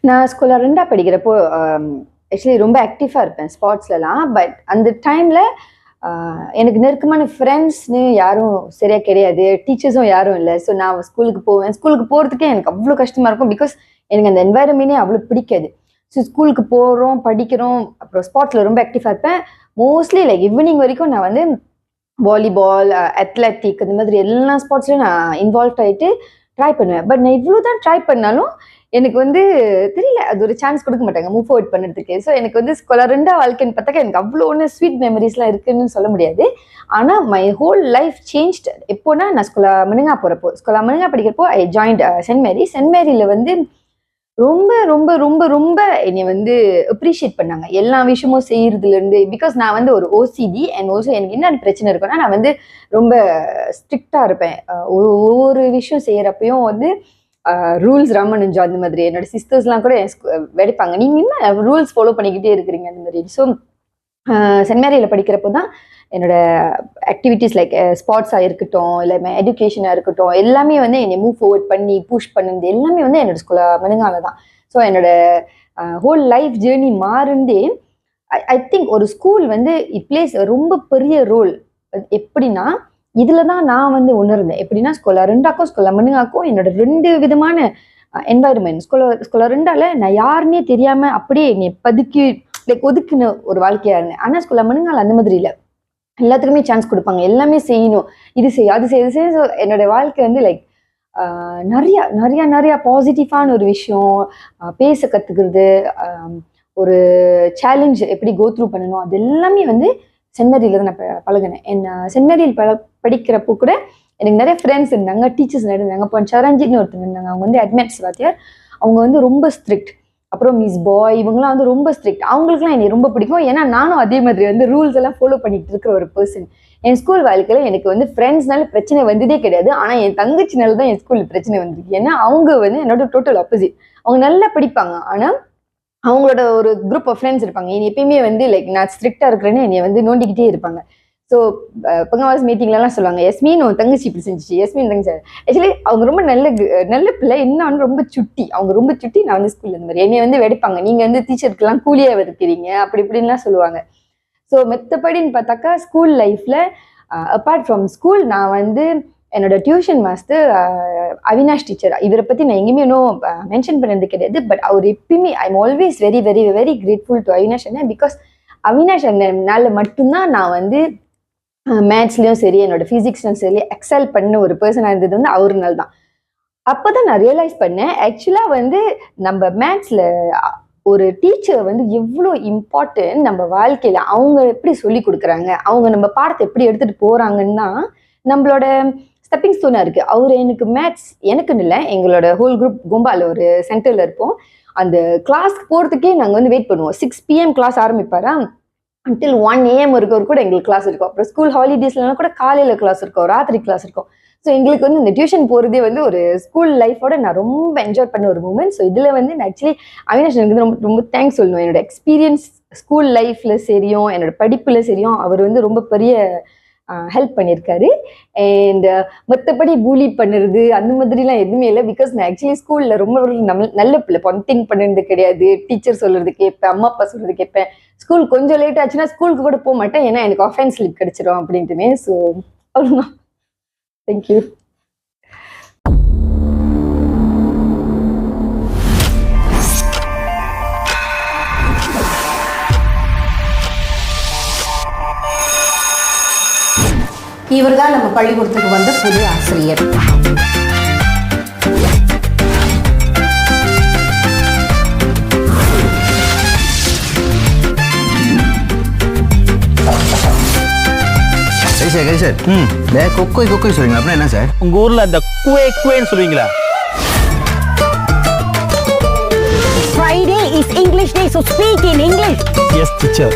நான் ஸ்கூலில் 2 படிக்கிறப்போ ஆக்சுவலி ரொம்ப ஆக்டிவாக இருப்பேன் ஸ்போர்ட்ஸ்லலாம். பட் அந்த டைமில் எனக்கு நெருக்கமான ஃப்ரெண்ட்ஸ்னு யாரும் சரியாக கிடையாது, டீச்சர்ஸும் யாரும் இல்லை. ஸோ நான் ஸ்கூலுக்கு போவேன். ஸ்கூலுக்கு போகிறதுக்கே எனக்கு அவ்வளோ கஷ்டமாக இருக்கும். பிகாஸ் எனக்கு அந்த என்வாயர்மெண்ட்டே அவ்வளோ பிடிக்காது. ஸோ ஸ்கூலுக்கு போகிறோம், படிக்கிறோம், அப்புறம் ஸ்போர்ட்ஸில் ரொம்ப ஆக்டிவாக இருப்பேன். மோஸ்ட்லி லைக் ஈவினிங் வரைக்கும் நான் வந்து வாலிபால், அத்லெட்டிக் இந்த மாதிரி எல்லா ஸ்போர்ட்ஸ்லையும் நான் இன்வால்வ் ஆகிட்டு ட்ரை பண்ணுவேன். பட் நான் இவ்வளோ தான் ட்ரை பண்ணாலும் எனக்கு வந்து தெரியல, அது ஒரு சான்ஸ் கொடுக்க மாட்டாங்க மூவ் ஃபார்வர்ட் பண்ணுறதுக்கு. ஸோ எனக்கு வந்து ஸ்கூலில் 2 வாழ்க்கைன்னு பார்த்தாக்கா எனக்கு அவ்வளோ ஒன்று ஸ்வீட் மெமரிஸ்லாம் இருக்குன்னு சொல்ல முடியாது. ஆனால் மை ஹோல் லைஃப் சேஞ்ச்டு எப்போனா நான் ஸ்கூலா மனுங்கா படிக்கிறப்போ I joined Saint Mary. Saint மேரியில் வந்து ரொம்ப ரொம்ப ரொம்ப ரொம்ப என்னை வந்து அப்ரிஷியேட் பண்ணாங்க எல்லா விஷயமும் செய்யறதுலேருந்து. பிகாஸ் நான் வந்து ஒரு ஓசிடி அண்ட் ஆல்சோ எனக்கு என்ன பிரச்சனை இருக்குன்னா, நான் வந்து ரொம்ப ஸ்ட்ரிக்டாக இருப்பேன். ஒவ்வொரு விஷயம் செய்கிறப்பையும் வந்து ரூல்ஸ் ராமனுஞ்சா அந்த மாதிரி என்னோட சிஸ்டர்ஸ்லாம் கூட வெடிப்பாங்க, நீங்கள் என்ன ரூல்ஸ் ஃபாலோ பண்ணிக்கிட்டே இருக்கிறீங்க அந்த மாதிரி. ஸோ சென்ட் மேரியில் படிக்கிறப்போ தான் என்னோட ஆக்டிவிட்டீஸ் லைக் ஸ்போர்ட்ஸாக இருக்கட்டும், இல்லை எஜுகேஷனாக இருக்கட்டும், எல்லாமே வந்து என்னை மூவ் ஃபார்வர்ட் பண்ணி புஷ் பண்ணுறது எல்லாமே வந்து என்னோட ஸ்கூலில் மனுங்கால தான். ஸோ என்னோட ஹோல் லைஃப் ஜேர்னி மாறுந்தே ஐ திங்க் ஒரு ஸ்கூல் வந்து இட் பிளேஸ் ரொம்ப பெரிய ரோல். எப்படின்னா இதில் தான் நான் வந்து உணர்ந்தேன். எப்படின்னா ஸ்கூலில் 2ஆக்கும் ஸ்கூலில் மனுங்காக்கும் என்னோட 2 விதமான என்வாயர்மெண்ட். ஸ்கூலில் 2ஆல நான் யாருன்னே தெரியாமல் அப்படியே என்னை லைக் ஒதுக்குன ஒரு வாழ்க்கையாக இருந்தேன். ஆனால் ஸ்கூலில் மனுங்கால அந்த மாதிரி இல்லை, எல்லாத்துக்குமே சான்ஸ் கொடுப்பாங்க, எல்லாமே செய்யணும், இது செய்ய அது செய்ய. ஸோ என்னோட வாழ்க்கை வந்து லைக் நிறையா நிறையா நிறையா பாசிட்டிவான ஒரு விஷயம், பேச கற்றுக்கிறது, ஒரு சேலஞ்ச் எப்படி கோ த்ரூ பண்ணணும், அது எல்லாமே வந்து சென்ட் மேரியில் தான் நான் பழகினேன். சென்ட் மேரியில் படிக்கிறப்போ கூட எனக்கு நிறைய ஃப்ரெண்ட்ஸ் இருந்தாங்க, டீச்சர்ஸ் இருந்தாங்க. இப்போ சரஞ்சின்னு ஒருத்தங்க இருந்தாங்க, அவங்க வந்து அட்மிட்ஸ் வாத்தியார். அவங்க வந்து ரொம்ப ஸ்ட்ரிக்ட். அப்புறம் மிஸ் பாய், இவங்களாம் வந்து ரொம்ப ஸ்ட்ரிக்ட். அவங்களுக்குலாம் என்னை ரொம்ப பிடிக்கும். ஏன்னா நானும் அதே மாதிரி வந்து ரூல்ஸ் எல்லாம் ஃபாலோ பண்ணிட்டு இருக்கிற ஒரு பர்சன். என் ஸ்கூல் வாழ்க்கையில் எனக்கு வந்து ஃப்ரெண்ட்ஸ்னால பிரச்சனை வந்ததே கிடையாது. ஆனால் என் தங்கச்சினால தான் என் ஸ்கூலில் பிரச்சனை வந்திருக்கு. ஏன்னா அவங்க வந்து என்னோட டோட்டல் ஆப்போசிட். அவங்க நல்லா படிப்பாங்க, ஆனால் அவங்களோட ஒரு குரூப் ஆஃப் ஃப்ரெண்ட்ஸ் இருப்பாங்க. என்னை எப்பயுமே வந்து லைக் நான் ஸ்ட்ரிக்டாக இருக்கிறேன்னு என்னை வந்து நோண்டிக்கிட்டே இருப்பாங்க. ஸோ பங்கவாஸ் மீட்டிங்லலாம் சொல்லுவாங்க, எஸ்மின் உன் தங்கச்சி இப்படி செஞ்சிச்சு, எஸ்மின் தங்கச்சி. ஆக்சுவலி அவங்க ரொம்ப நல்ல பிள்ளை, இன்னும் ரொம்ப சுட்டி. அவங்க ரொம்ப சுட்டி. நான் வந்து ஸ்கூலில் இந்த மாதிரி என்னை வந்து வெடிப்பாங்க, நீங்கள் வந்து டீச்சருக்கெல்லாம் கூலியாக இருக்கிறீங்க அப்படி இப்படின்லாம் சொல்லுவாங்க. ஸோ மெத்தபடின்னு பார்த்தாக்கா ஸ்கூல் லைஃப்பில் அப்பார்ட் ஃப்ரம் ஸ்கூல் நான் வந்து என்னோட டியூஷன் மாஸ்டர் அவினாஷ் டீச்சர், இவரை பற்றி நான் எங்கேயுமே இன்னும் மென்ஷன் பண்ணது கிடையாது. பட் அவர் எப்பயுமே I am always very very very grateful to Avinash அண்ணன். பிகாஸ் அவினாஷ் அண்ணனால மட்டும்தான் நான் வந்து மேத்ஸ்லேயும் சரி என்னோட ஃபிசிக்ஸ்லையும் சரி எக்ஸல் பண்ண ஒரு பர்சனாக இருந்தது வந்து அவருனால தான். அப்போ தான் நான் ரியலைஸ் பண்ணேன், ஆக்சுவலாக வந்து நம்ம மேத்ஸில் ஒரு டீச்சர் வந்து எவ்வளோ இம்பார்ட்டன்ட் நம்ம வாழ்க்கையில். அவங்க எப்படி சொல்லி கொடுக்குறாங்க, அவங்க நம்ம பாடத்தை எப்படி எடுத்துகிட்டு போகிறாங்கன்னா நம்மளோட ஸ்டெப்பிங் ஸ்டோனாக இருக்குது. அவர் எனக்கு மேத்ஸ் எனக்குன்னு இல்லை, எங்களோட ஹோல் குரூப் கோம்பாவில் ஒரு சென்டரில் இருப்போம். அந்த கிளாஸ்க்கு போகிறதுக்கே நாங்கள் வந்து வெயிட் பண்ணுவோம். 6 PM கிளாஸ் ஆரம்பிப்பாரா, until 1 AM வரைக்கும் கூட எங்களுக்கு கிளாஸ் இருக்கும். அப்புறம் ஸ்கூல் ஹாலிடேஸ்லாம் கூட காலையில் கிளாஸ் இருக்கும், ராத்திரி கிளாஸ் இருக்கும். ஸோ எங்களுக்கு வந்து இந்த டியூஷன் போகிறதே வந்து ஒரு ஸ்கூல் லைஃபோட நான் ரொம்ப என்ஜாய் பண்ண ஒரு மூமெண்ட். ஸோ இதில் வந்து நான் ஆக்சுவலி அவினாஷ் எனக்கு ரொம்ப ரொம்ப தேங்க்ஸ் சொல்லணும். என்னோட எக்ஸ்பீரியன்ஸ் ஸ்கூல் லைஃப்பில் சரியும் என்னோட படிப்பில் சரியும் அவர் வந்து ரொம்ப பெரிய ஹெல்ப் பண்ணியிருக்காரு. அண்ட் மற்றபடி பூலி பண்ணுறது அந்த மாதிரிலாம் எதுவுமே இல்லை. பிகாஸ் நான் ஆக்சுவலி ஸ்கூலில் ரொம்ப நல்ல பிள்ளை, பொண்டிங் பண்ணுறது கிடையாது, டீச்சர் சொல்கிறது கேட்பேன், அம்மா அப்பா சொல்கிறது கேட்பேன். ஸ்கூல் கொஞ்சம் லேட் ஆச்சுன்னா ஸ்கூலுக்கு கூட போக மாட்டேன், ஏன்னா எனக்கு ஆஃபென்ஸ் ஸ்லிப் கிடைச்சிடும் அப்படின்ட்டுமே. ஸோ அவ்வளோதான். தேங்க்யூ. இவர் தான் நம்ம பள்ளிக்கூடத்துக்கு வந்த புது ஆசிரியர். சார் கொக்கோய் கொக்கோய் சொல்றீங்களா? அப்படின்னா என்ன சார்? உங்க ஊர்ல அந்த குவே குவேன்னு சொல்லுவீங்களா? Friday is English day, so speak in English. Yes teacher.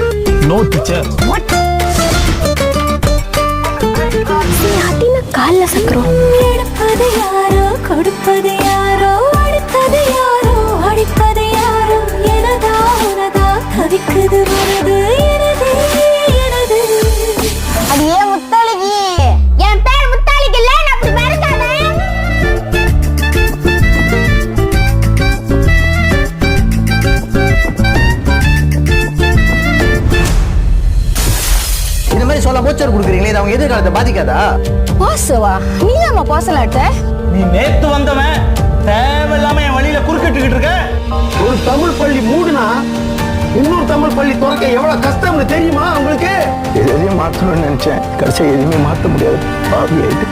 No teacher. What? ஹட்டின கால்ல சக்கரம். எடுப்பது யாரோ, கொடுப்பது யாரோ, அடுத்தது யாரோ, அடிப்பது யாரோ, எனதா உனதா தவிக்குது வருது எனது எனது. அது ஏன் முத்தாளிக்கு? என் பேர் முத்தாளிக்கு இல்ல, நான் அப்படி மறக்காதே. சொல்ல போச்சர் கொடுக்குறீங்களே இது அவங்க எதிர்காலத்தை பாதிக்காதா? பாசவா நீ நம்ம பாசல எடுத்த நீ நேத்து வந்தவன் தேவையில்லாம என் வழியில குறுக்கிட்டுக்கிட்டு இருக்க. ஒரு தமிழ் பள்ளி மூடுனா இன்னொரு தமிழ் பள்ளி திறக்க எவ்வளவு கஷ்டம்னு தெரியுமா உங்களுக்கு? எதையும் மாற்றணும்னு நினைச்சேன், கடைசியாக எதுவுமே மாற்ற முடியாது, பாவி ஆயிட்டு.